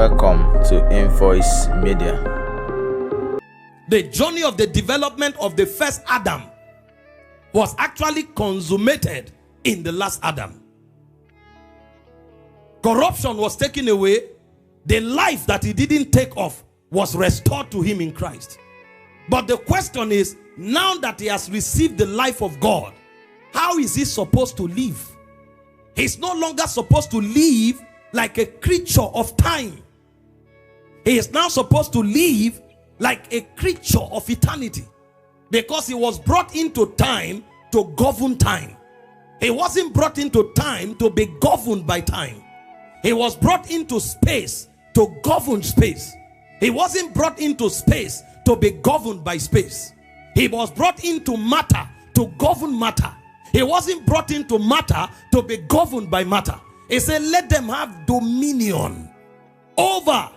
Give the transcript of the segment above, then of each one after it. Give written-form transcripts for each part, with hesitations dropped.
Welcome to Invoice Media. The journey of the development of the first Adam was actually consummated in the last Adam. Corruption was taken away. The life that he didn't take off was restored to him in Christ. But the question is, now that he has received the life of God, how is he supposed to live? He's no longer supposed to live like a creature of time. He is now supposed to live like a creature of eternity, because he was brought into time to govern time. He wasn't brought into time to be governed by time. He was brought into space to govern space. He wasn't brought into space to be governed by space. He was brought into matter to govern matter. He wasn't brought into matter to be governed by matter. He said, let them have dominion over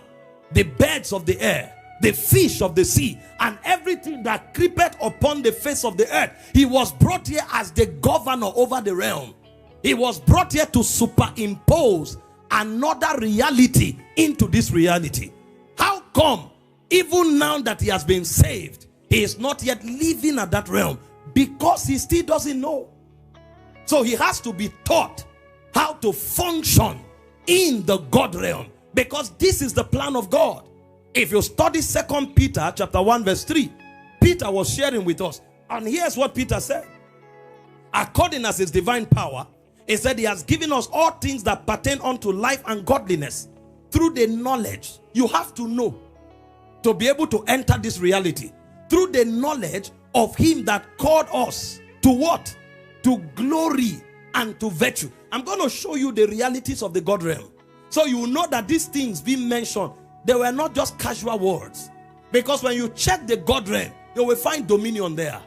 the birds of the air, the fish of the sea, and everything that creepeth upon the face of the earth. He was brought here as the governor over the realm. He was brought here to superimpose another reality into this reality. How come, even now that he has been saved, he is not yet living at that realm? Because he still doesn't know. So he has to be taught how to function in the God realm, because this is the plan of God. If you study 2 Peter chapter 1 verse 3, Peter was sharing with us, and here's what Peter said. According as his divine power, he said he has given us all things that pertain unto life and godliness through the knowledge. You have to know to be able to enter this reality. Through the knowledge of him that called us to what? To glory and to virtue. I'm going to show you the realities of the God realm, so you know that these things being mentioned, they were not just casual words. Because when you check the God realm, you will find dominion there.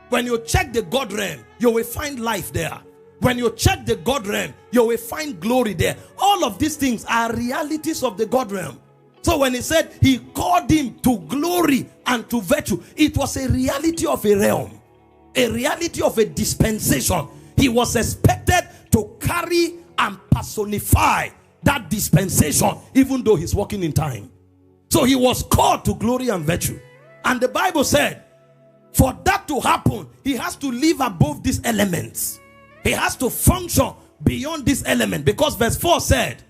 When you check the God realm, you will find life there. When you check the God realm, you will find glory there. All of these things are realities of the God realm. So when he said he called him to glory and to virtue, it was a reality of a realm, a reality of a dispensation. He was expected to carry and personify that dispensation, even though he's walking in time. So he was called to glory and virtue. And the Bible said, for that to happen, he has to live above these elements. He has to function beyond this element, because verse 4 said,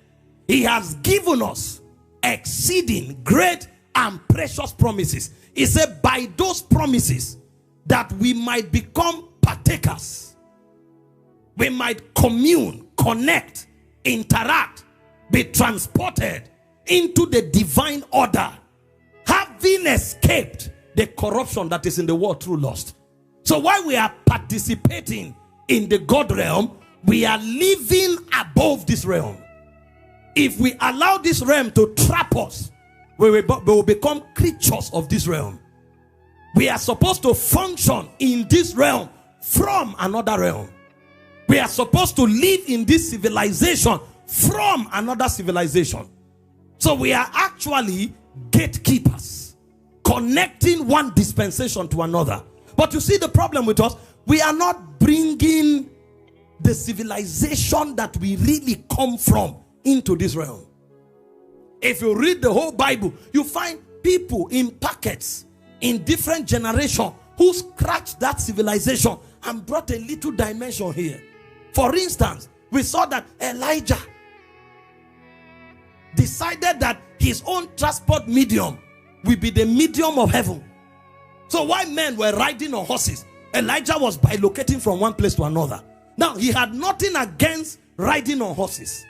he has given us exceeding great and precious promises. He said, by those promises, that we might become partakers. We might commune, connect, interact, be transported into the divine order, having escaped the corruption that is in the world through lust. So while we are participating in the God realm, we are living above this realm. If we allow this realm to trap us, we will become creatures of this realm. We are supposed to function in this realm from another realm. We are supposed to live in this civilization from another civilization. So we are actually gatekeepers, connecting one dispensation to another. But you see the problem with us, we are not bringing the civilization that we really come from into this realm. If you read the whole Bible, you find people in packets in different generations who scratched that civilization and brought a little dimension here. For instance, we saw that Elijah decided that his own transport medium will be the medium of heaven. So while men were riding on horses, Elijah was bilocating from one place to another. Now, he had nothing against riding on horses,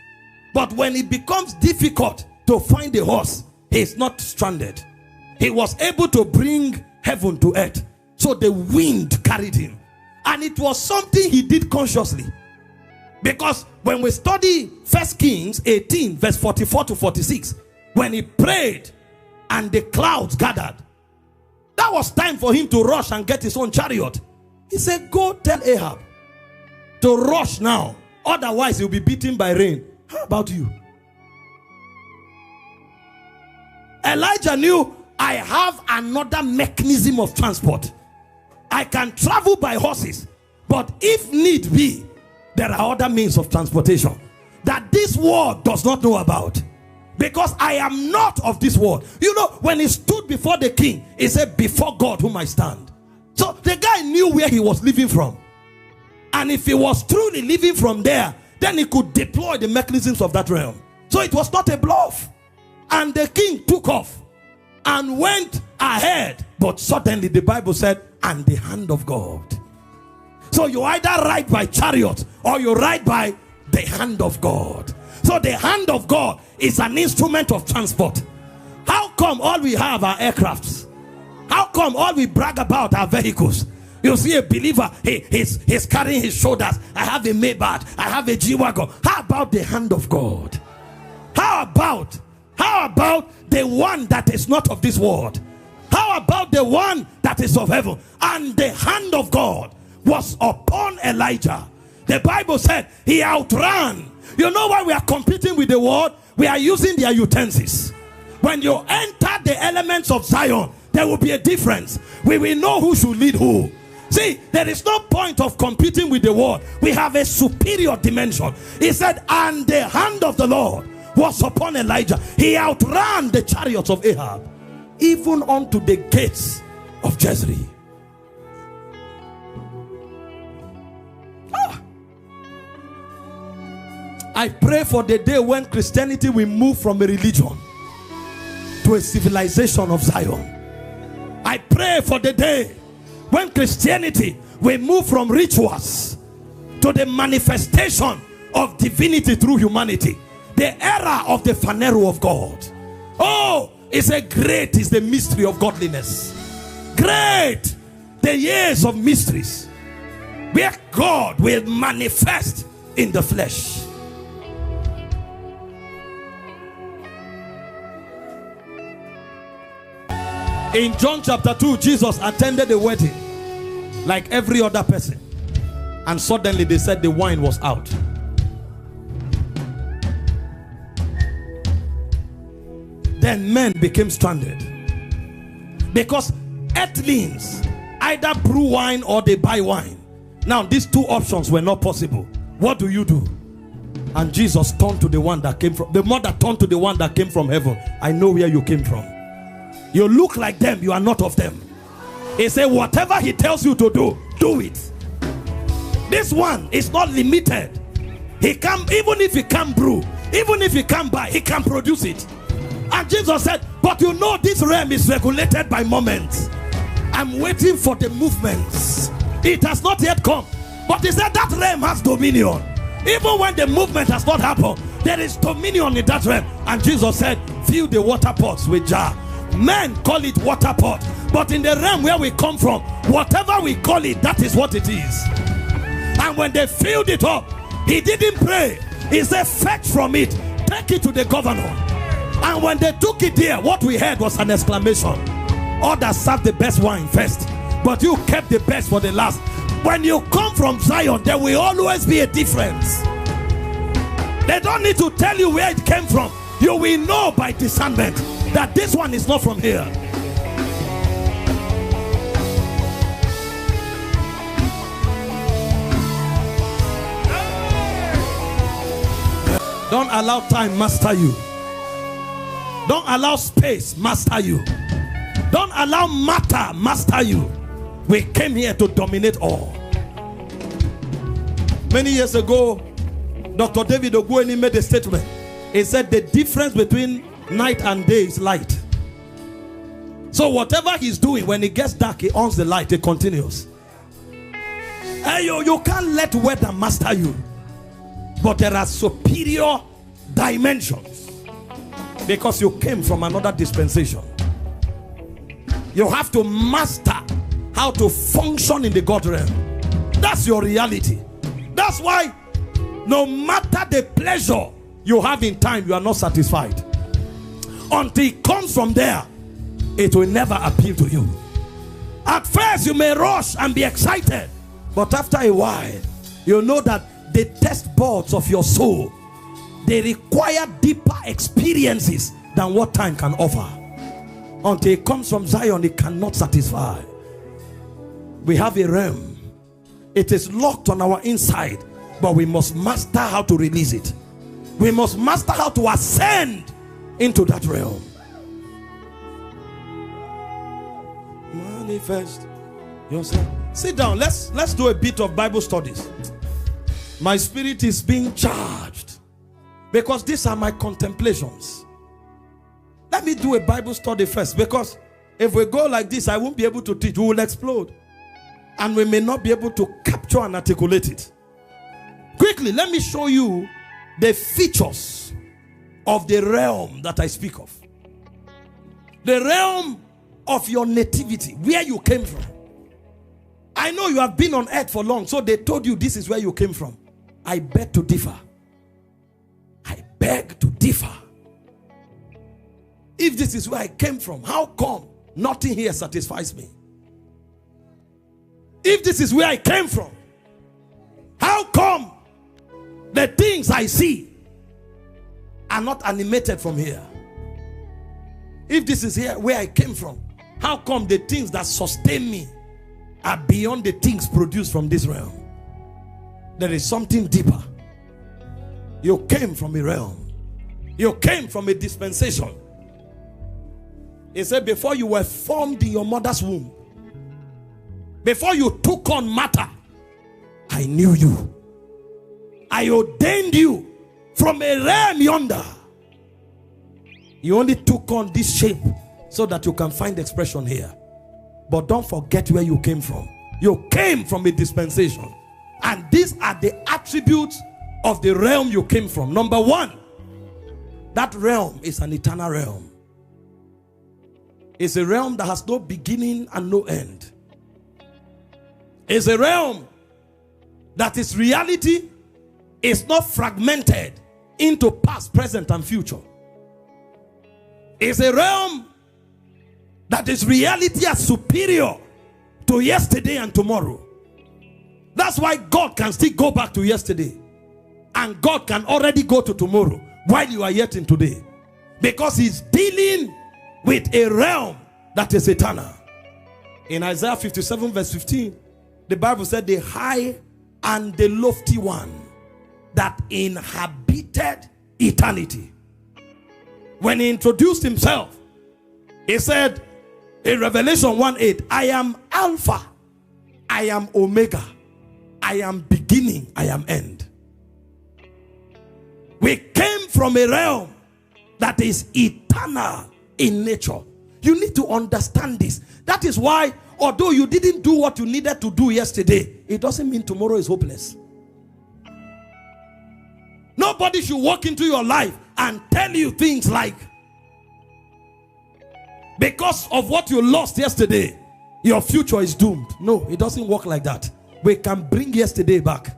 but when it becomes difficult to find a horse, he is not stranded. He was able to bring heaven to earth. So the wind carried him. And it was something he did consciously. Because when we study 1 Kings 18 verse 44 to 46, when he prayed and the clouds gathered, that was time for him to rush and get his own chariot. He said, go tell Ahab to rush now, otherwise he'll be beaten by rain. How about you? Elijah knew, I have another mechanism of transport. I can travel by horses, but if need be, there are other means of transportation that this world does not know about. because I am not of this world. You know, when he stood before the king, he said, before God whom I stand. So the guy knew where he was living from. And if he was truly living from there, then he could deploy the mechanisms of that realm. So it was not a bluff. And the king took off and went ahead. But suddenly the Bible said, and the hand of God. So you either ride by chariot or you ride by the hand of God. So the hand of God is an instrument of transport. How come all we have are aircrafts? How come all we brag about are vehicles? You see a believer, he's carrying his shoulders. I have a Maybach, I have a G-Wagon. How about the hand of God? How about the one that is not of this world? How about the one that is of heaven? And the hand of God was upon Elijah. The Bible said he outran. You know why we are competing with the world? We are using their utensils. When you enter the elements of Zion, there will be a difference. We will know who should lead who. See, there is no point of competing with the world. We have a superior dimension. He said, and the hand of the Lord was upon Elijah. He outran the chariots of Ahab, even unto the gates of Jezreel. I pray for the day when Christianity will move from a religion to a civilization of Zion. I pray for the day when Christianity will move from rituals to the manifestation of divinity through humanity. The era of the Phaneroo of God. Oh, it's the mystery of godliness. Great, the years of mysteries, where God will manifest in the flesh. In John chapter 2, Jesus attended the wedding like every other person. And suddenly they said the wine was out. Then men became stranded. Because earthlings either brew wine or they buy wine. Now these two options were not possible. What do you do? And Jesus turned to the one that came from, the mother turned to the one that came from heaven. I know where you came from. You look like them, you are not of them. He said, whatever he tells you to do, do it. This one is not limited. He can, even if he can't brew, even if he can't buy, he can produce it. And Jesus said, but you know this realm is regulated by moments. I'm waiting for the movements. It has not yet come. But he said that realm has dominion. Even when the movement has not happened, there is dominion in that realm. And Jesus said, fill the water pots with jar. Men call it water pot, but in the realm where we come from, whatever we call it, that is what it is. And when they filled it up, he didn't pray. He said, fetch from it, take it to the governor. And when they took it there, what we heard was an exclamation. Others served the best wine first, but you kept the best for the last. When you come from Zion, there will always be a difference. They don't need to tell you where it came from. You will know by discernment that this one is not from here. Don't allow time master you. Don't allow space master you. Don't allow matter master you. We came here to dominate all. Many years ago, Dr. David Ogbueni made a statement. He said the difference between night and day is light. So whatever he's doing, when it gets dark, he owns the light, it continues. Hey, you can't let weather master you. But there are superior dimensions, because you came from another dispensation. You have to master how to function in the God realm. That's your reality. That's why no matter the pleasure you have in time, you are not satisfied. Until it comes from there, it will never appeal to you. At first you may rush and be excited, but after a while you know that the test buds of your soul, they require deeper experiences than what time can offer. Until it comes from Zion, it cannot satisfy. We have a realm. It is locked on our inside, but we must master how to release it. We must master how to ascend into that realm. Manifest yourself. Sit down. Let's do a bit of Bible studies. My spirit is being charged because these are my contemplations. Let me do a Bible study first, because if we go like this, I won't be able to teach. We will explode. And we may not be able to capture and articulate it. Quickly, let me show you the features of the realm that I speak of. The realm of your nativity, where you came from. I know you have been on earth for long, so they told you this is where you came from. I beg to differ. I beg to differ. If this is where I came from, how come nothing here satisfies me? If this is where I came from, how come the things I see are not animated from here? If this is here where I came from, how come the things that sustain me are beyond the things produced from this realm? There is something deeper. You came from a realm. You came from a dispensation. He said, before you were formed in your mother's womb, before you took on matter, I knew you. I ordained you from a realm yonder. You only took on this shape so that you can find expression here. But don't forget where you came from. You came from a dispensation. And these are the attributes of the realm you came from. Number one, that realm is an eternal realm. It's a realm that has no beginning and no end. It's a realm that its reality is not fragmented into past, present, and future. It's a realm that is reality as superior to yesterday and tomorrow. That's why God can still go back to yesterday, and God can already go to tomorrow while you are yet in today, because he's dealing with a realm that is eternal. In Isaiah 57 verse 15, the Bible said, the high and the lofty one that inhabited eternity. When he introduced himself, he said in Revelation 1:8, I am Alpha, I am Omega, I am beginning, I am end. We came from a realm that is eternal in nature. You need to understand this. That is why, although you didn't do what you needed to do yesterday, it doesn't mean tomorrow is hopeless. Nobody should walk into your life and tell you things like, because of what you lost yesterday, your future is doomed. No, it doesn't work like that. We can bring yesterday back.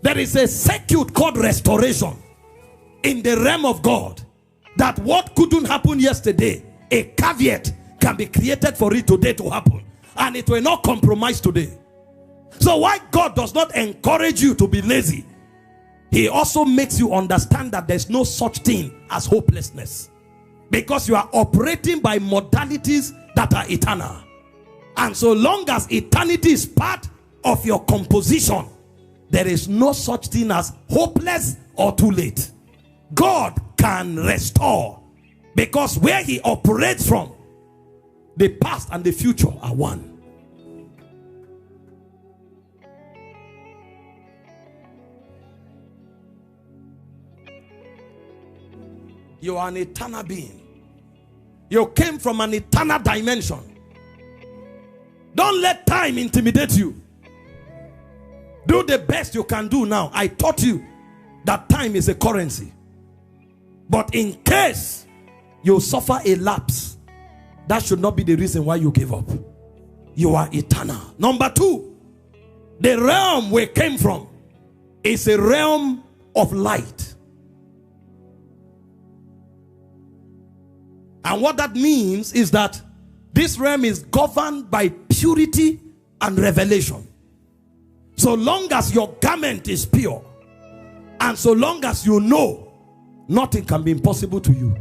There is a circuit called restoration in the realm of God, that what couldn't happen yesterday, a caveat can be created for it today to happen, and it will not compromise today. So why God does not encourage you to be lazy, he also makes you understand that there's no such thing as hopelessness, because you are operating by modalities that are eternal. And so long as eternity is part of your composition, there is no such thing as hopeless or too late. God can restore, because where he operates from, the past and the future are one. You are an eternal being. You came from an eternal dimension. Don't let time intimidate you. Do the best you can do now. I taught you that time is a currency. But in case you suffer a lapse, that should not be the reason why you give up. You are eternal. Number two, the realm we came from is a realm of light. And what that means is that this realm is governed by purity and revelation. So long as your garment is pure, and so long as you know, nothing can be impossible to you.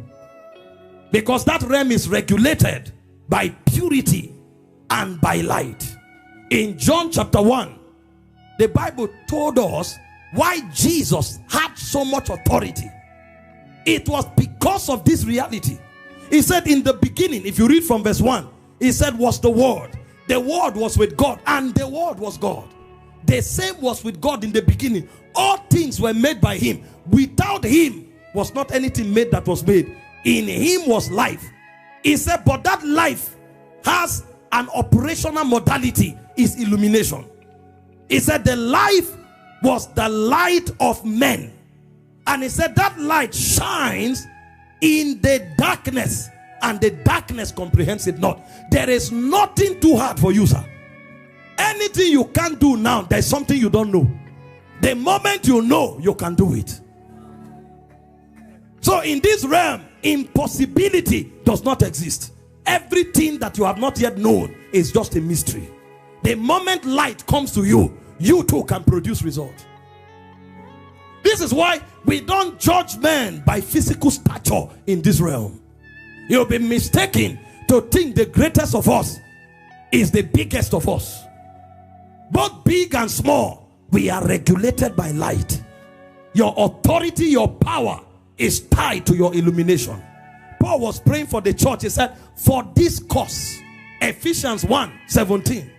Because that realm is regulated by purity and by light. In John chapter 1, the Bible told us why Jesus had so much authority, it was because of this reality. He said in the beginning, if you read from verse 1, he said was the Word. The Word was with God, and the Word was God. The same was with God in the beginning. All things were made by him. Without him was not anything made that was made. In him was life. He said, but that life has an operational modality, is illumination. He said the life was the light of men. And he said that light shines in the darkness, and the darkness comprehends it not. There is nothing too hard for you, sir. Anything you can't do now, there's something you don't know. The moment you know, you can do it. So in this realm, impossibility does not exist. Everything that you have not yet known is just a mystery. The moment light comes to you, you too can produce results. This is why we don't judge men by physical stature in this realm. You'll be mistaken to think the greatest of us is the biggest of us. Both big and small, we are regulated by light. Your authority, your power is tied to your illumination. Paul was praying for the church. He said, for this cause, Ephesians 1:17,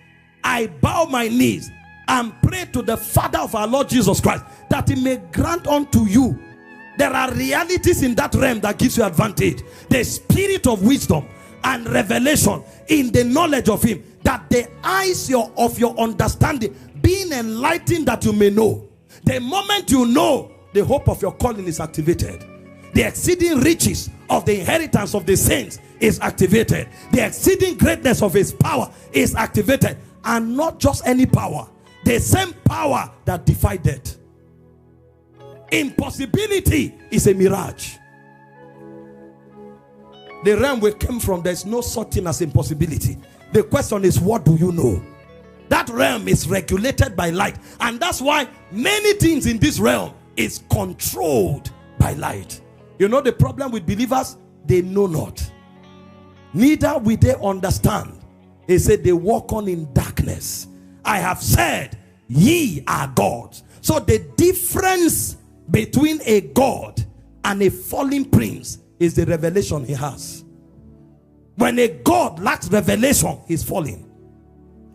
I bow my knees and pray to the Father of our Lord Jesus Christ, that he may grant unto you. There are realities in that realm that gives you advantage. The spirit of wisdom and revelation in the knowledge of him, that the eyes of your understanding being enlightened, that you may know. The moment you know, the hope of your calling is activated. The exceeding riches of the inheritance of the saints is activated. The exceeding greatness of his power is activated. And not just any power, the same power that defied death. Impossibility is a mirage. The realm we came from, there's no such thing as impossibility. The question is, what do you know? That realm is regulated by light, and that's why many things in this realm is controlled by light. You know the problem with believers? They know not, neither will they understand. He said they walk on in darkness. I have said ye are gods. So the difference between a god and a fallen prince is the revelation he has. When a god lacks revelation, he's fallen.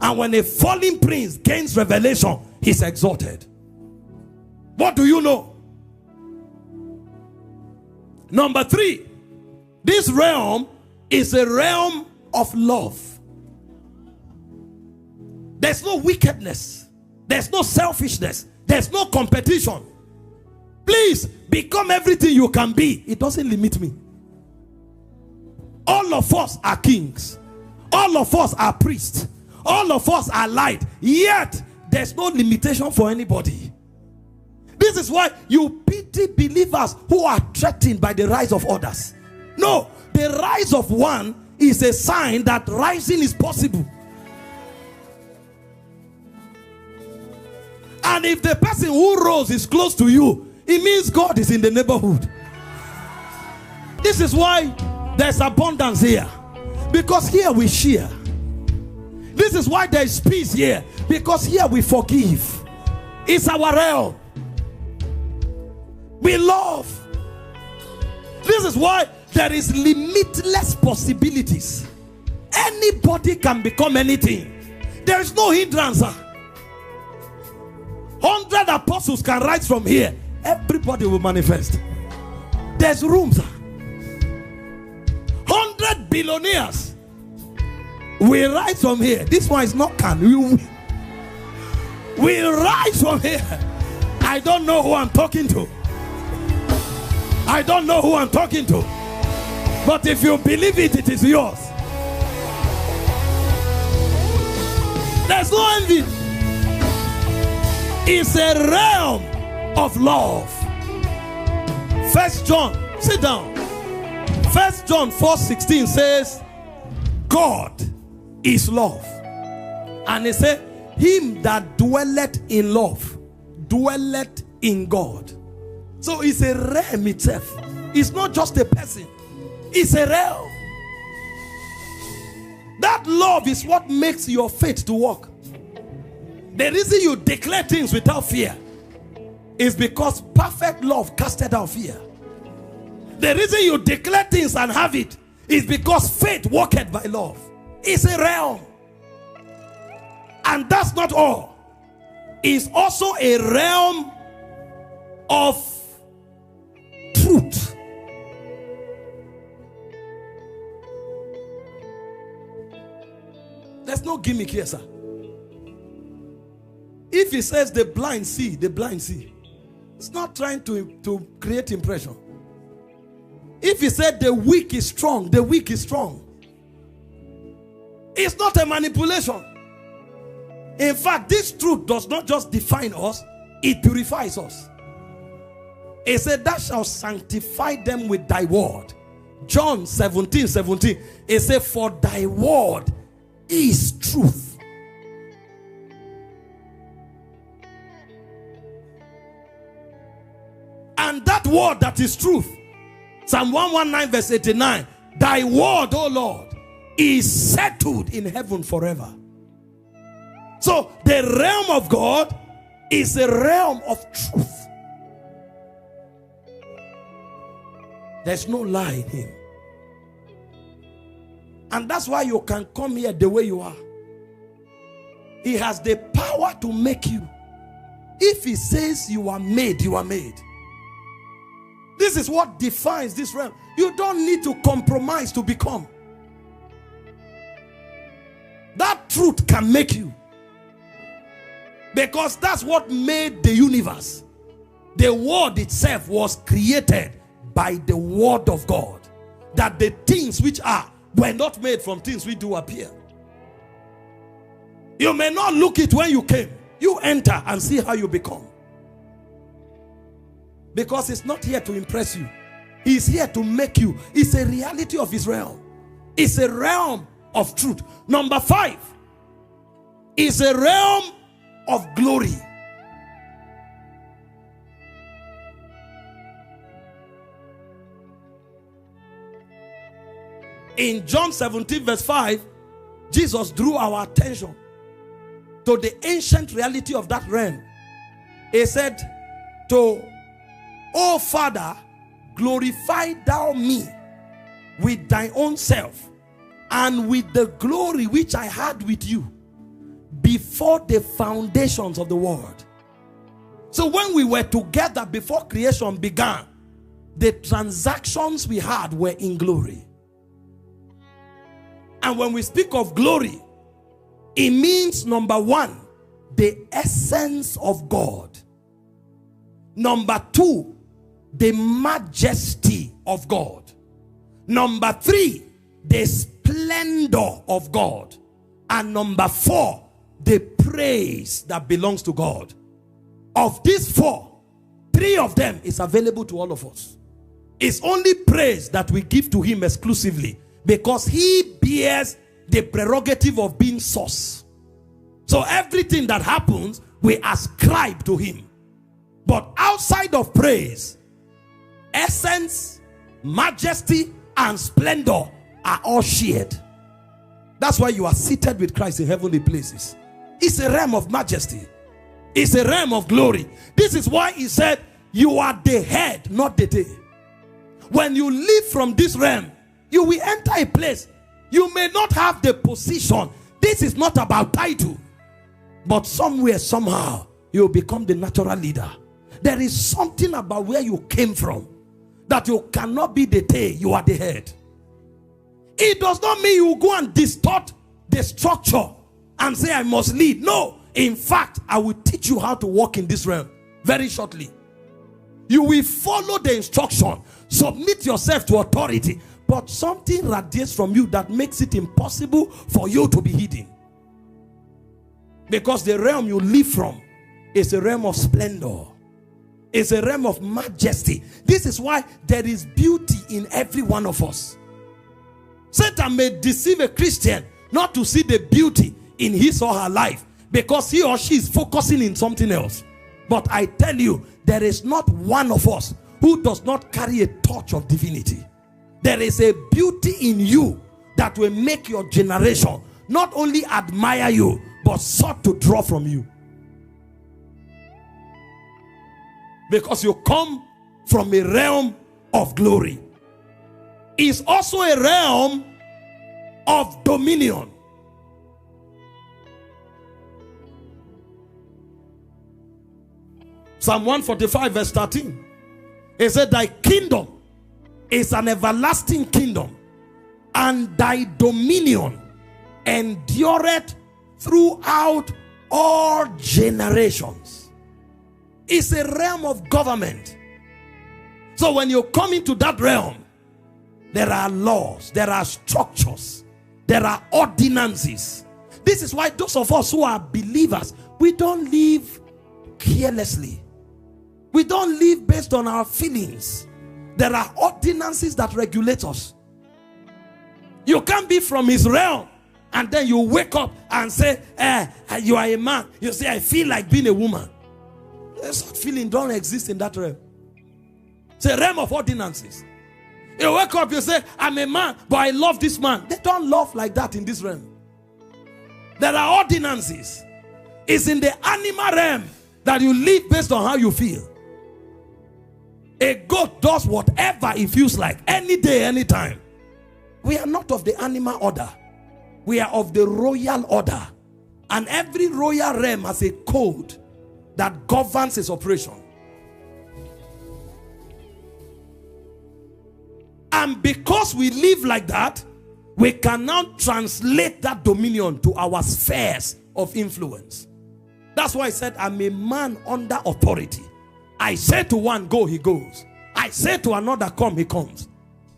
And when a fallen prince gains revelation, he's exalted. What do you know? Number 3, this realm is a realm of love. There's no wickedness. There's no selfishness. There's no competition. Please become everything you can be. It doesn't limit me. All of us are kings. All of us are priests. All of us are light. Yet, there's no limitation for anybody. This is why you pity believers who are threatened by the rise of others. No, the rise of one is a sign that rising is possible. And if the person who rose is close to you, it means God is in the neighborhood. This is why there's abundance here, because here we share. This is why there is peace here, because here we forgive. It's our realm. We love. This is why there is limitless possibilities. Anybody can become anything. There is no hindrance. 100 apostles can rise from here. Everybody will manifest. There's room, sir. 100 billionaires will rise from here. This one is not can. We'll rise from here. I don't know who I'm talking to. I don't know who I'm talking to. But if you believe it, it is yours. There's no envy. It's a realm of love. 1 John, sit down. 1 John 4:16 says, God is love. And he said, him that dwelleth in love dwelleth in God. So it's a realm itself. It's not just a person. It's a realm. That love is what makes your faith to work. The reason you declare things without fear is because perfect love casted out fear. The reason you declare things and have it is because faith worketh by love. It's a realm. And that's not all. It's also a realm of truth. There's no gimmick here, sir. If he says the blind see, the blind see. It's not trying to create impression. If he said the weak is strong, the weak is strong. It's not a manipulation. In fact, this truth does not just define us, it purifies us. He said, thou shalt sanctify them with thy word. John 17:17. He said, for thy word is truth. And that word that is truth, Psalm 119 verse 89, thy word, O Lord, is settled in heaven forever. So the realm of God is a realm of truth. There's no lie in him. And that's why you can come here the way you are. He has the power to make you. If he says you are made, you are made. This is what defines this realm. You don't need to compromise to become. That truth can make you. Because that's what made the universe. The world itself was created by the word of God. That the things which are were not made from things which do appear. You may not look it when you came. You enter and see how you become. Because it's not here to impress you. He's here to make you. It's a reality of his realm. It's a realm of truth. Number 5 is a realm of glory. In John 17 verse 5, Jesus drew our attention to the ancient reality of that realm. He said, O Father, glorify thou me with thy own self and with the glory which I had with you before the foundations of the world. So when we were together before creation began, the transactions we had were in glory. And when we speak of glory, it means, number 1, the essence of God. Number 2, the majesty of God. Number 3, the splendor of God. And number 4, the praise that belongs to God. Of these 4, 3 of them is available to all of us. It's only praise that we give to him exclusively, because he bears the prerogative of being source. So everything that happens, we ascribe to him. But outside of praise, essence, majesty, and splendor are all shared. That's why you are seated with Christ in heavenly places. It's a realm of majesty. It's a realm of glory. This is why he said, you are the head, not the tail. When you leave from this realm, you will enter a place. You may not have the position. This is not about title. But somewhere, somehow, you will become the natural leader. There is something about where you came from that you cannot be the tail, you are the head. It does not mean you go and distort the structure and say I must lead. No, in fact, I will teach you how to walk in this realm very shortly. You will follow the instruction, submit yourself to authority, but something radiates from you that makes it impossible for you to be hidden. Because the realm you live from is a realm of splendor. It's a realm of majesty. This is why there is beauty in every one of us. Satan may deceive a Christian not to see the beauty in his or her life because he or she is focusing in something else. But I tell you, there is not one of us who does not carry a touch of divinity. There is a beauty in you that will make your generation not only admire you, but sought to draw from you. because you come from a realm of glory. It's also a realm of dominion. Psalm 145 verse 13. It said, thy kingdom is an everlasting kingdom, and thy dominion endureth throughout all generations. It's a realm of government. So when you come into that realm, there are laws, there are structures, there are ordinances. This is why those of us who are believers, we don't live carelessly. We don't live based on our feelings. There are ordinances that regulate us. You can't be from his realm and then you wake up and say, you are a man. You say, I feel like being a woman. That feeling don't exist in that realm. It's a realm of ordinances. You wake up, you say, I'm a man, but I love this man. They don't love like that in this realm. There are ordinances. It's in the animal realm that you live based on how you feel. A goat does whatever it feels like, any day, anytime. We are not of the animal order. We are of the royal order. And every royal realm has a code that governs its operation. And because we live like that, we can now translate that dominion to our spheres of influence. That's why I said, I'm a man under authority. I say to one, go, he goes. I say to another, come, he comes.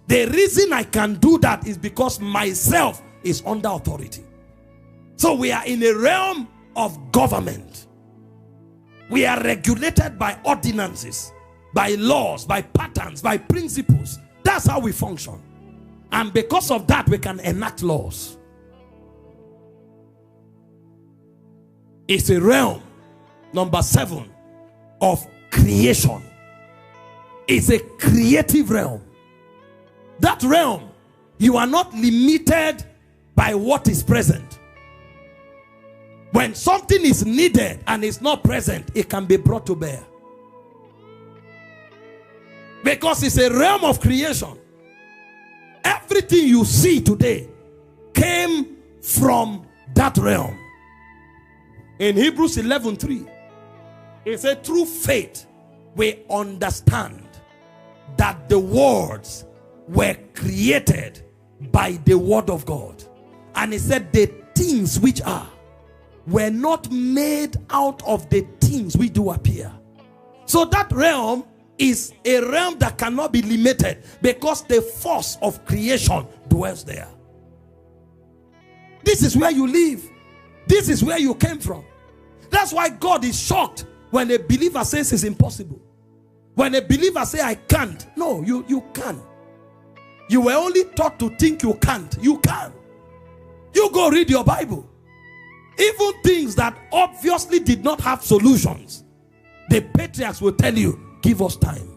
The reason I can do that is because myself is under authority. So we are in a realm of government. We are regulated by ordinances, by laws, by patterns, by principles. That's how we function. And because of that, we can enact laws. It's a realm, number 7, of creation. It's a creative realm. That realm, you are not limited by what is present. When something is needed and is not present, it can be brought to bear. Because it's a realm of creation. Everything you see today came from that realm. In Hebrews 11:3, it said, through faith we understand that the worlds were created by the word of God. And it said the things which are were not made out of the things which do appear. So that realm is a realm that cannot be limited because the force of creation dwells there. This is where you live. This is where you came from. That's why God is shocked when a believer says it's impossible. When a believer says I can't. No, you can. You were only taught to think you can't. You can. You go read your Bible. Even things that obviously did not have solutions, the patriarchs will tell you, give us time.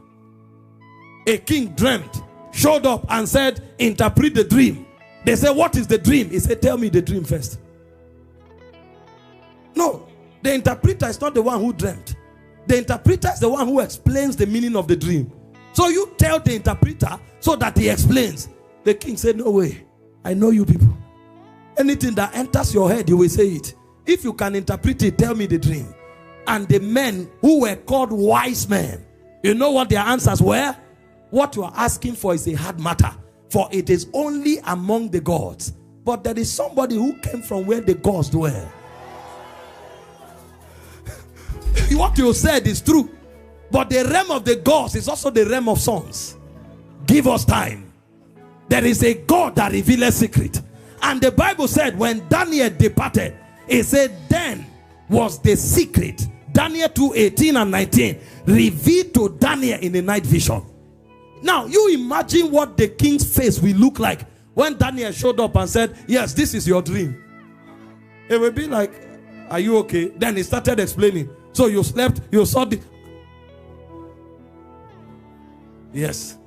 A king dreamt, showed up and said, interpret the dream. They said, what is the dream? He said, tell me the dream first. No, the interpreter is not the one who dreamt. The interpreter is the one who explains the meaning of the dream. So you tell the interpreter so that he explains. The king said, no way. I know you people. Anything that enters your head, you will say it. If you can interpret it, tell me the dream. And the men who were called wise men, you know what their answers were? What you are asking for is a hard matter, for it is only among the gods. But there is somebody who came from where the gods dwell. What you said is true, but the realm of the gods is also the realm of sons. Give us time. There is a God that reveals secret. And the Bible said when Daniel departed, it said then was the secret, Daniel 2:18 and 19, revealed to Daniel in a night vision. Now you imagine what the king's face will look like when Daniel showed up and said, yes, this is your dream. It will be like, are you okay? Then he started explaining. So you slept, you saw the... Yes.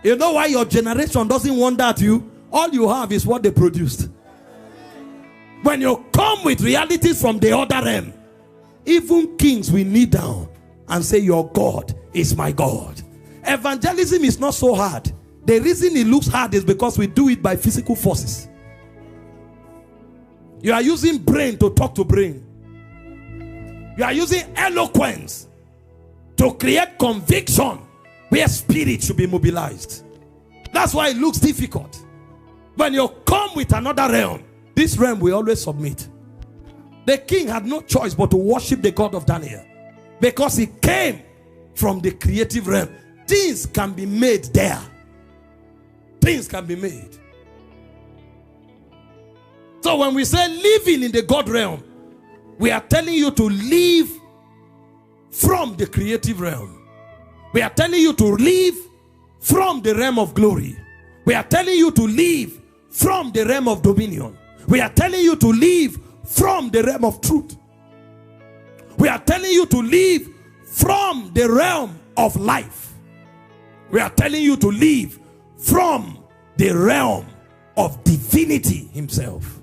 You know why your generation doesn't wonder at you? All you have is what they produced. When you come with realities from the other realm, even kings will kneel down and say, your God is my God. Evangelism is not so hard. The reason it looks hard is because we do it by physical forces. You are using brain to talk to brain. You are using eloquence to create conviction where spirit should be mobilized. That's why it looks difficult. When you come with another realm, this realm will always submit. The king had no choice but to worship the God of Daniel, because he came from the creative realm. Things can be made there. Things can be made. So when we say living in the God realm, we are telling you to live from the creative realm. We are telling you to live from the realm of glory. We are telling you to live from the realm of dominion. We are telling you to live from the realm of truth. We are telling you to live from the realm of life. We are telling you to live from the realm of divinity himself.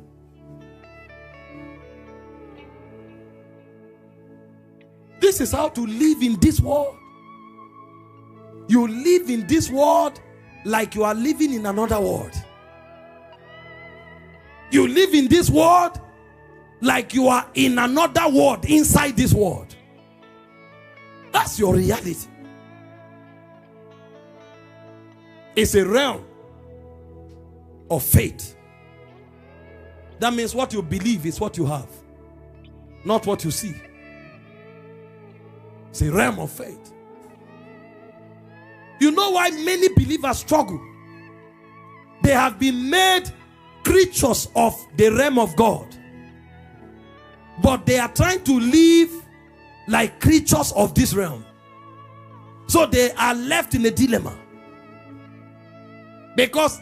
This is how to live in this world. You live in this world like you are living in another world. You live in this world like you are in another world inside this world. That's your reality. It's a realm of faith. That means what you believe is what you have, not what you see. It's a realm of faith. You know why many believers struggle? They have been made creatures of the realm of God, but they are trying to live like creatures of this realm. So they are left in a dilemma, because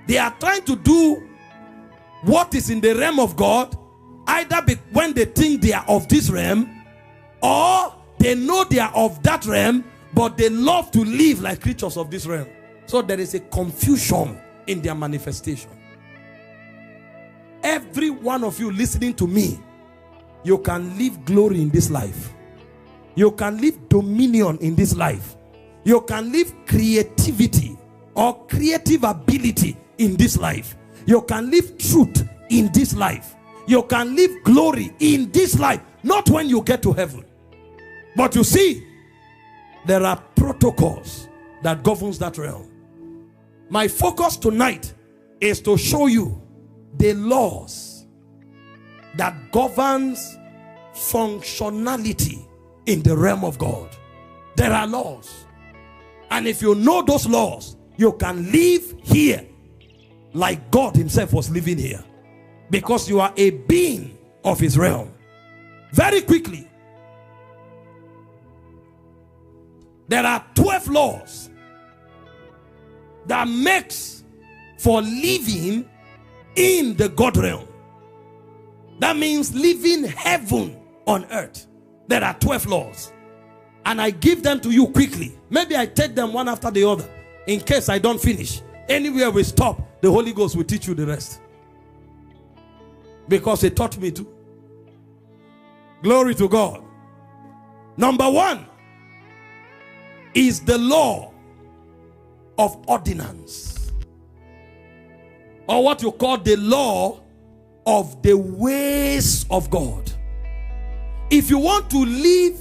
they are trying to do what is in the realm of God, either when they think they are of this realm, or they know they are of that realm, but they love to live like creatures of this realm. So there is a confusion in their manifestation. Every one of you listening to me, you can live glory in this life. You can live dominion in this life. You can live creativity or creative ability in this life. You can live truth in this life. You can live glory in this life. Not when you get to heaven. But you see, there are protocols that governs that realm. My focus tonight is to show you the laws that governs functionality in the realm of God. There are laws. And if you know those laws, you can live here like God himself was living here, because you are a being of his realm. Very quickly, there are 12 laws that makes for living in the God realm. That means living heaven on earth. There are 12 laws, and I give them to you quickly. Maybe I take them one after the other in case I don't finish. Anywhere we stop, the Holy Ghost will teach you the rest, because he taught me to. Glory to God. Number 1 is the law of ordinance, or what you call the law of the ways of God. If you want to live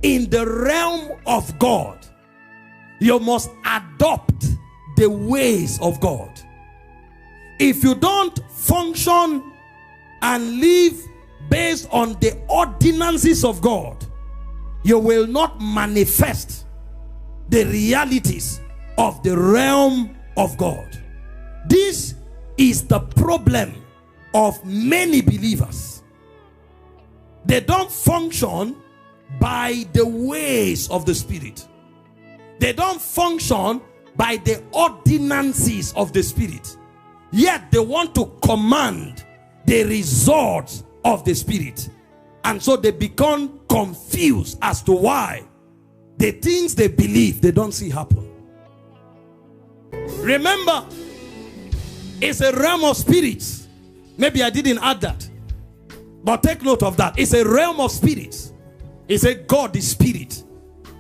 in the realm of God, you must adopt the ways of God. If you don't function and live based on the ordinances of God, you will not manifest the realities of the realm of God. This is the problem of many believers. They don't function by the ways of the Spirit. They don't function by the ordinances of the Spirit. Yet they want to command the results of the Spirit. And so they become confused as to why the things they believe they don't see happen. Remember, it's a realm of spirits. Maybe I didn't add that, but take note of that. It's a realm of spirits. It's a God is spirit.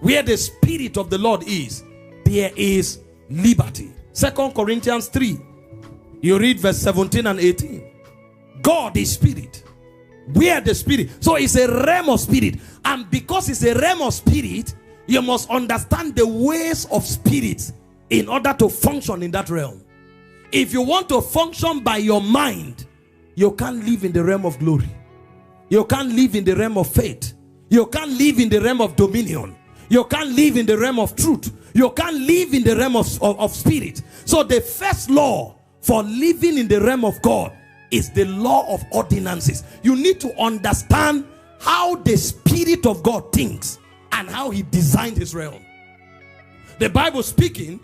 where the Spirit of the Lord is, there is liberty. 2 Corinthians 3, you read verse 17 and 18. God is Spirit. Where the Spirit, so it's a realm of spirit, and because it's a realm of spirit, you must understand the ways of spirits in order to function in that realm. If you want to function by your mind, you can't live in the realm of glory. You can't live in the realm of faith. You can't live in the realm of dominion. You can't live in the realm of truth. You can't live in the realm of spirit. So the first law for living in the realm of God is the law of ordinances. You need to understand how the Spirit of God thinks and how he designed his realm. The Bible speaking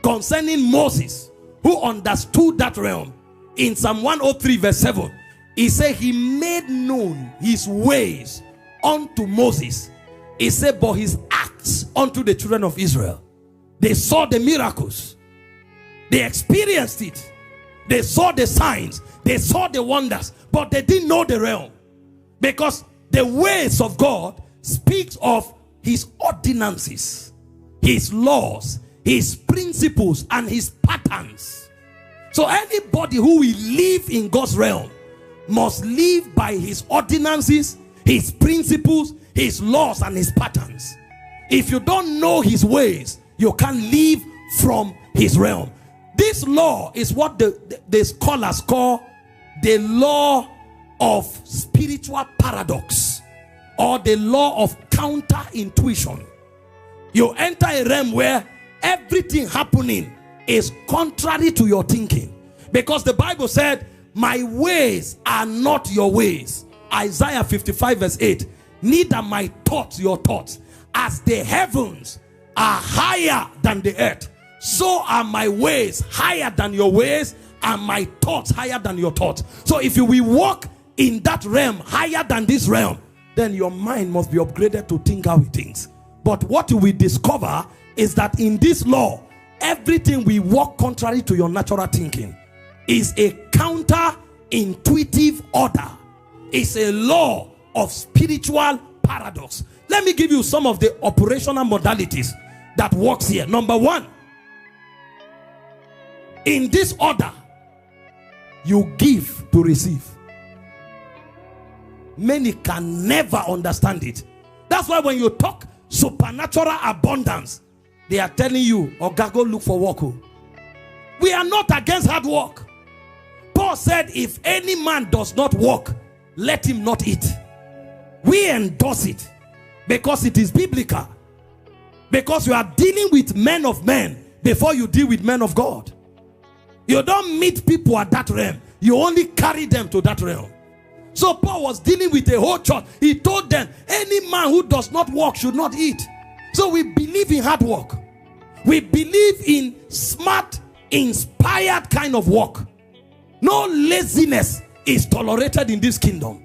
concerning Moses, who understood that realm, in Psalm 103 verse 7, he said he made known his ways unto Moses. He said, but his acts unto the children of Israel. They saw the miracles, they experienced it, they saw the signs, they saw the wonders, but they didn't know the realm. Because the ways of God speaks of his ordinances, his laws, his principles, and his patterns. So anybody who will live in God's realm must live by his ordinances, his principles, his laws, and his patterns. If you don't know his ways, you can't live from his realm. This law is what the scholars call the law of spiritual paradox, or the law of counter-intuition. You enter a realm where everything happening is contrary to your thinking, because the Bible said, my ways are not your ways. Isaiah 55 verse 8. Neither my thoughts your thoughts. As the heavens are higher than the earth, so are my ways higher than your ways, and my thoughts higher than your thoughts. So if you will walk in that realm higher than this realm, then your mind must be upgraded to think how it thinks. But what you will discover is that in this law, everything we walk contrary to your natural thinking is a counter-intuitive order. It's a law of spiritual paradox. Let me give you some of the operational modalities that works here. Number one, in this order, you give to receive. Many can never understand it. That's why when you talk supernatural abundance, they are telling you, "Oga, go look for work." We are not against hard work. Paul said, if any man does not work, let him not eat. We endorse it because it is biblical. Because you are dealing with men of men before you deal with men of God. You don't meet people at that realm. You only carry them to that realm. So Paul was dealing with a whole church. He told them, any man who does not work should not eat. So we believe in hard work. We believe in smart, inspired kind of work. No laziness is tolerated in this kingdom.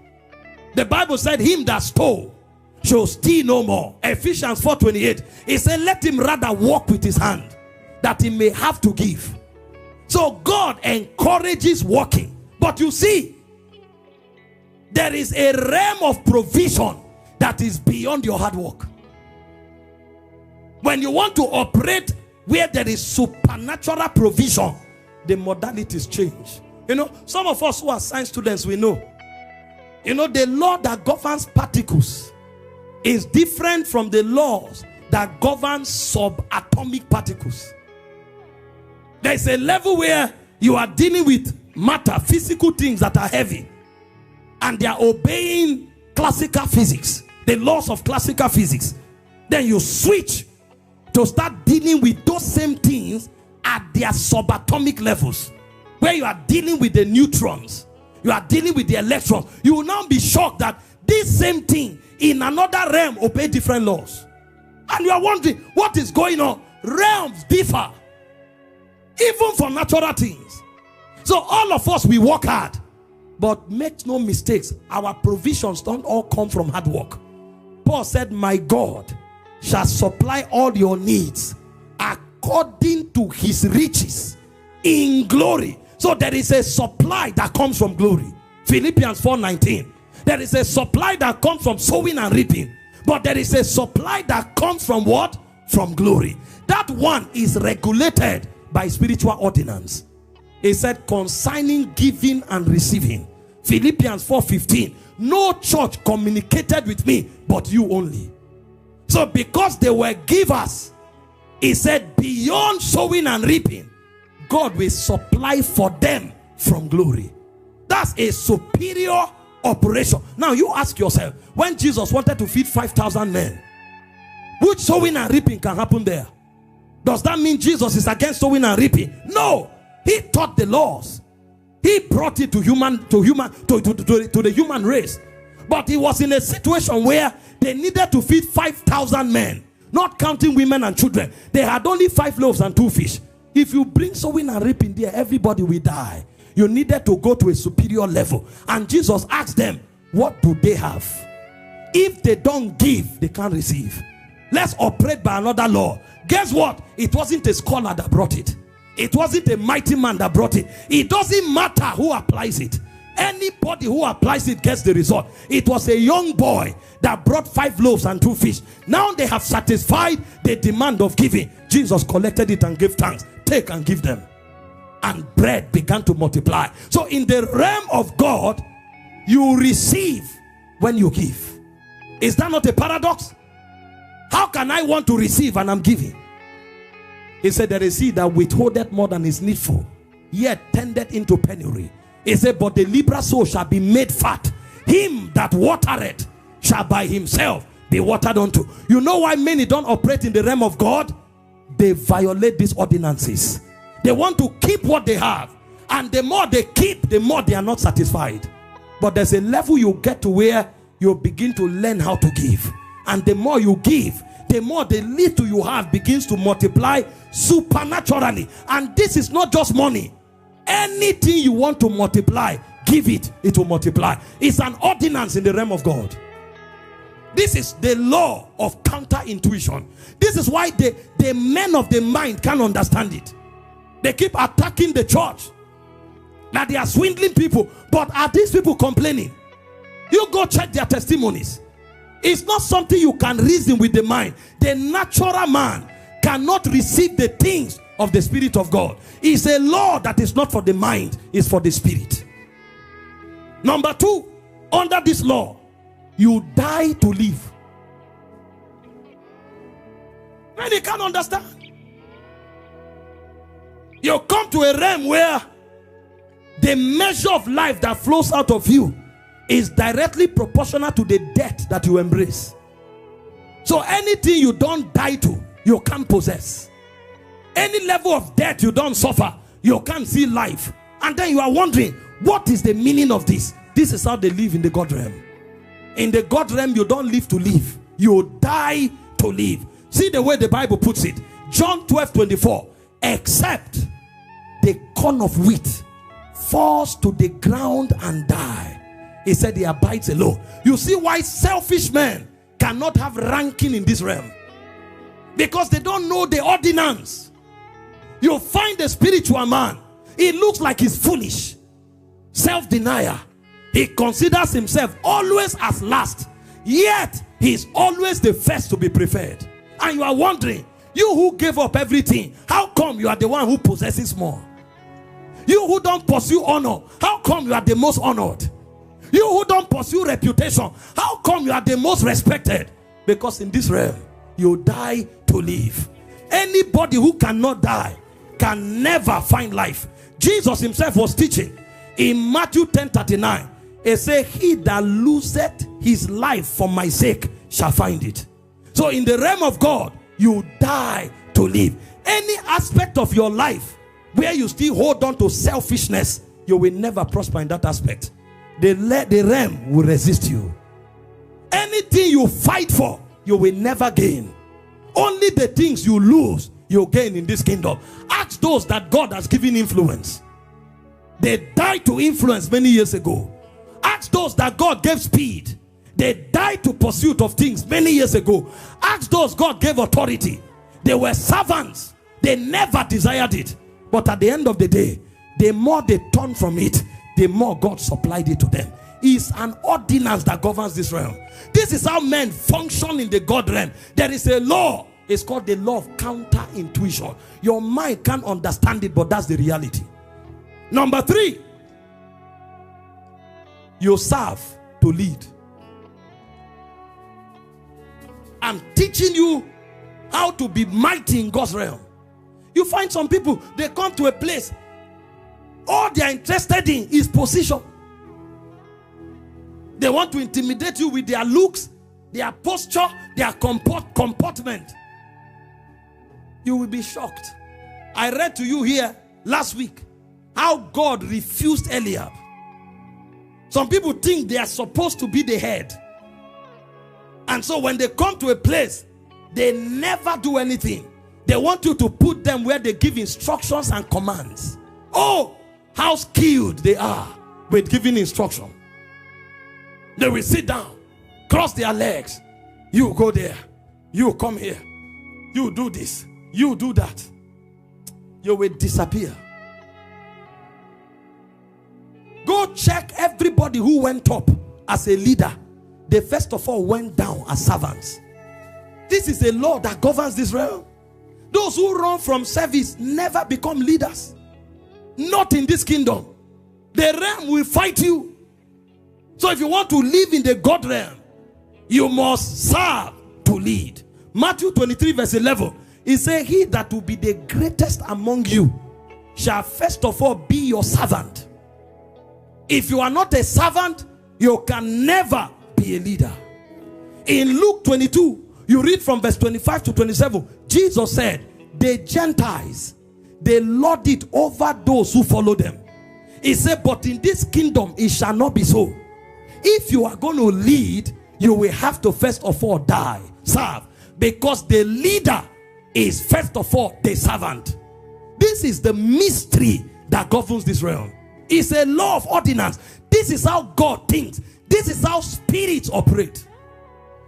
The Bible said, him that stole shall steal no more. Ephesians 4:28. It said, let him rather walk with his hand, that he may have to give. So God encourages working. But you see, there is a realm of provision that is beyond your hard work. When you want to operate where there is supernatural provision, the modalities change. You know, some of us who are science students, we know. You know, the law that governs particles is different from the laws that govern subatomic particles. There is a level where you are dealing with matter, physical things that are heavy, and they are obeying classical physics, the laws of classical physics. Then you switch to start dealing with those same things at their subatomic levels, where you are dealing with the neutrons, you are dealing with the electrons. You will now be shocked that this same thing in another realm obey different laws. And you are wondering, what is going on? Realms differ, even for natural things. So all of us, we work hard. But make no mistakes, our provisions don't all come from hard work. Paul said, my God shall supply all your needs according to his riches in glory. So there is a supply that comes from glory. Philippians 4:19. There is a supply that comes from sowing and reaping. But there is a supply that comes from what? From glory. That one is regulated by spiritual ordinance. It said concerning giving and receiving. Philippians 4:15. No church communicated with me but you only. So because they were givers, he said beyond sowing and reaping, God will supply for them from glory. That's a superior operation. Now you ask yourself, when Jesus wanted to feed 5,000 men, which sowing and reaping can happen there? Does that mean Jesus is against sowing and reaping? No. He taught the laws. He brought it to the human race. But he was in a situation where they needed to feed 5,000 men, not counting women and children. They had only 5 loaves and 2 fish. If you bring sowing and reaping there, everybody will die. You needed to go to a superior level. And Jesus asked them, what do they have? If they don't give, they can't receive. Let's operate by another law. Guess what? It wasn't a scholar that brought it. It wasn't a mighty man that brought it. It doesn't matter who applies it. Anybody who applies it gets the result. It was a young boy that brought 5 loaves and 2 fish. Now they have satisfied the demand of giving. Jesus collected it and gave thanks. Take and give them. And bread began to multiply. So in the realm of God, you receive when you give. Is that not a paradox? How can I want to receive and I'm giving? He said there is he that withholdeth more than is needful, yet tendeth into penury. He said, but the liberal soul shall be made fat. Him that watereth shall by himself be watered unto. You know why many don't operate in the realm of God? They violate these ordinances. They want to keep what they have. And the more they keep, the more they are not satisfied. But there's a level you get to where you begin to learn how to give. And the more you give, the more the little you have begins to multiply supernaturally. And this is not just money. Anything you want to multiply, give it, it will multiply. It's an ordinance in the realm of God. This is the law of counterintuition. This is why the men of the mind can't understand it. They keep attacking the church, that they are swindling people. But are these people complaining? You go check their testimonies. It's not something you can reason with the mind. The natural man cannot receive the things of the Spirit of God. It's a law that is not for the mind, it's for the spirit. Number 2, under this law, you die to live. Many can't understand. You come to a realm where the measure of life that flows out of you is directly proportional to the death that you embrace. So anything you don't die to, you can't possess. Any level of death you don't suffer, you can't see life. And then you are wondering, what is the meaning of this? This is how they live in the God realm. In the God realm, you don't live to live. You die to live. See the way the Bible puts it. John 12:24. Except the corn of wheat falls to the ground and die, he said he abides alone. You see why selfish men cannot have ranking in this realm? Because they don't know the ordinance. You find a spiritual man, he looks like he's foolish, self-denier. He considers himself always as last, yet he's always the first to be preferred. And you are wondering, you who gave up everything, how come you are the one who possesses more? You who don't pursue honor, how come you are the most honored? You who don't pursue reputation, how come you are the most respected? Because in this realm, you die to live. Anybody who cannot die can never find life. Jesus himself was teaching in Matthew 10:39. He said, he that loseth his life for my sake shall find it. So in the realm of God, you die to live. Any aspect of your life where you still hold on to selfishness, you will never prosper in that aspect. The realm will resist you. Anything you fight for, you will never gain. Only the things you lose, you gain in this kingdom. Ask those that God has given influence. They died to influence many years ago. Ask those that God gave speed. They died to pursuit of things many years ago. Ask those God gave authority. They were servants. They never desired it. But at the end of the day, the more they turned from it, the more God supplied it to them. is an ordinance that governs this realm. This is how men function in the God realm. There is a law. It's called the law of counterintuition. Your mind can't understand it, but that's the reality. Number 3, you serve to lead. I'm teaching you how to be mighty in God's realm. You find some people, they come to a place, all they are interested in is position. They want to intimidate you with their looks, their posture, their comportment. You will be shocked. I read to you here last week how God refused Eliab. Some people think they are supposed to be the head. And so when they come to a place, they never do anything. They want you to put them where they give instructions and commands. Oh, how skilled they are with giving instruction. They will sit down, cross their legs. You go there. You come here. You do this. You do that. You will disappear. Go check everybody who went up as a leader. They first of all went down as servants. This is a law that governs this realm. Those who run from service never become leaders. Not in this kingdom. The realm will fight you. So if you want to live in the God realm, you must serve to lead. Matthew 23 verse 11. It says, he that will be the greatest among you shall first of all be your servant. If you are not a servant, you can never be a leader. In Luke 22, you read from verse 25 to 27, Jesus said, the Gentiles, they lord it over those who follow them. He said, but in this kingdom it shall not be so. If you are going to lead, you will have to first of all die, serve, because the leader is first of all the servant. This is the mystery that governs this realm. It's a law of ordinance. This is how God thinks. This is how spirits operate.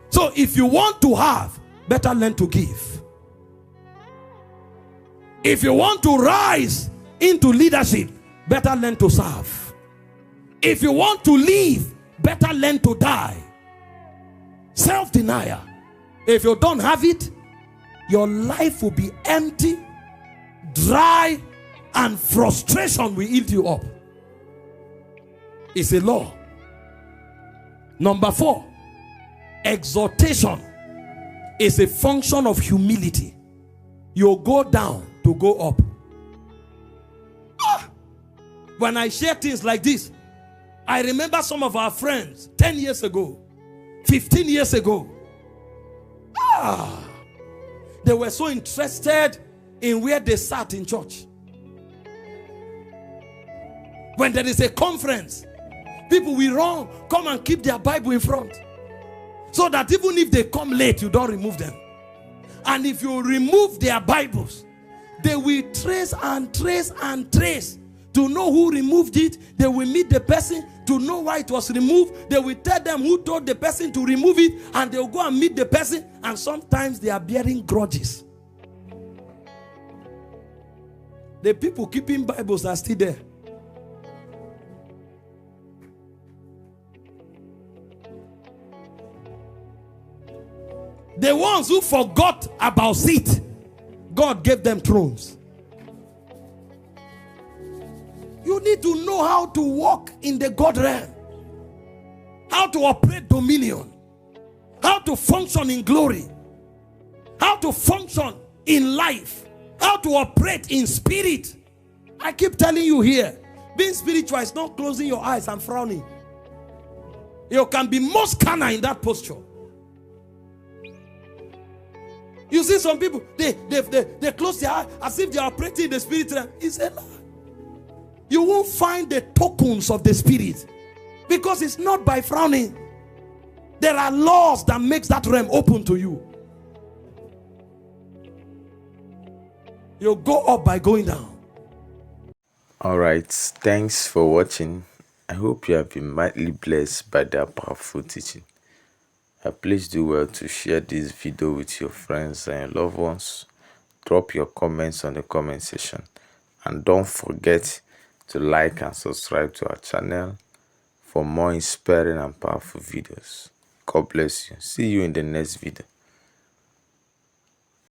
So if you want to have, better learn to give. If you want to rise into leadership, better learn to serve. If you want to live, better learn to die. Self-denial. If you don't have it, your life will be empty, dry, and frustration will eat you up. It's a law. Number 4, exhortation is a function of humility. You go down to go up. When I share things like this, I remember some of our friends 10 years ago, 15 years ago. They were so interested in where they sat in church. When there is a conference, people will run, come and keep their Bible in front. So that even if they come late, you don't remove them. And if you remove their Bibles, they will trace and trace and trace to know who removed it. They will meet the person to know why it was removed. They will tell them who told the person to remove it, and they will go and meet the person. And sometimes they are bearing grudges. The people keeping Bibles are still there. The ones who forgot about it, God gave them thrones. You need to know how to walk in the God realm, how to operate dominion, how to function in glory, how to function in life, how to operate in spirit. I keep telling you here, being spiritual is not closing your eyes and frowning. You can be most carnal in that posture. You see some people, they close their eyes as if they are operating in the spirit realm. It's a lie. You won't find the tokens of the spirit, because it's not by frowning. There are laws that makes that realm open to you. You go up by going down. Alright, thanks for watching. I hope you have been mightily blessed by that powerful teaching. Please do well to share this video with your friends and your loved ones. Drop your comments on the comment section. And don't forget to like and subscribe to our channel for more inspiring and powerful videos. God bless you. See you in the next video.